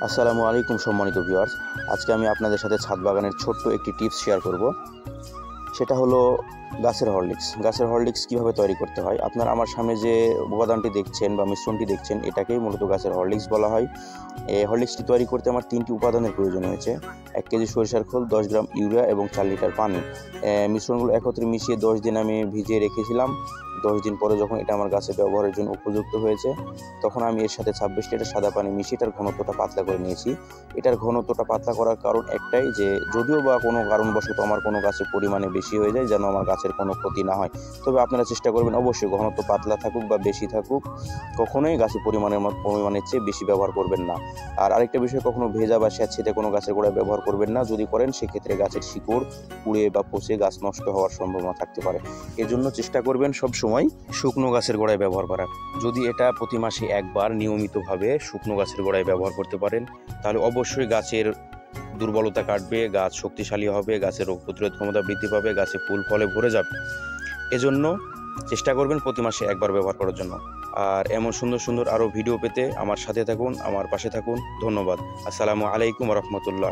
আসসালামু আলাইকুম সম্মানিত ভিউয়ার্স। আজকে আমি আপনাদের সাথে ছাদ বাগানের ছোট্ট একটি টিপস শেয়ার করব। সেটা হলো গাছের হরলিক্স। গাছের হরলিক্স কীভাবে তৈরি করতে হয়। আপনারা আমার সামনে যে উপাদানটি দেখছেন বা মিশ্রণটি দেখছেন, এটাকেই মূলত গাছের হরলিক্স বলা হয়। এই হরলিক্সটি তৈরি করতে আমার 3টি উপাদানের প্রয়োজন হয়েছে। 1 কেজি সরিষার খোল, 10 গ্রাম ইউরিয়া এবং 4 লিটার পানি। মিশ্রণগুলো একত্রে মিশিয়ে 10 দিন আমি ভিজিয়ে রেখেছিলাম। 10 দিন পরে যখন এটা আমার গাছে ব্যবহারের জন্য উপযুক্ত হয়েছে, তখন আমি এর সাথে 26 লিটার সাদা পানি মিশিয়ে এটার ঘনত্বটা পাতলা করে নিয়েছি। এটার ঘনত্বটা পাতলা করার কারণ একটাই, যে যদিও বা কোনো কারণবশত আমার কোনো গাছের পরিমাণে বেশি হয়ে যায়, যেন আমার গাছের কোনো ক্ষতি না হয়। তবে আপনারা চেষ্টা করবেন অবশ্যই ঘনত্ব পাতলা থাকুক বা বেশি থাকুক, কখনোই গাছের পরিমাণের চেয়ে বেশি ব্যবহার করবেন না। আর আরেকটা বিষয়, কখনো ভেজা বা স্যাঁতসেঁতে কোনো গাছের গোড়ায় ব্যবহার করবেন না। যদি করেন সেক্ষেত্রে গাছের শিকড় পুড়ে বা পচে গাছ নষ্ট হওয়ার সম্ভাবনা থাকতে পারে। এজন্য চেষ্টা করবেন সব সময় শুকনো গাছের গোড়ায় ব্যবহার করার। যদি এটা প্রতি মাসে একবার নিয়মিতভাবে শুকনো গাছের গোড়ায় ব্যবহার করতে পারেন, তাহলে অবশ্যই গাছের দুর্বলতা কাটবে, গাছ শক্তিশালী হবে, গাছের রোগ প্রতিরোধ ক্ষমতা বৃদ্ধি পাবে, গাছে ফুল ফলে ভরে যাবে। এজন্য চেষ্টা করবেন প্রতি মাসে একবার ব্যবহার করার জন্য। আর এমন সুন্দর সুন্দর আরও ভিডিও পেতে আমার সাথে থাকুন, আমার পাশে থাকুন। ধন্যবাদ। আসসালামু আলাইকুম ওয়া রাহমাতুল্লাহ।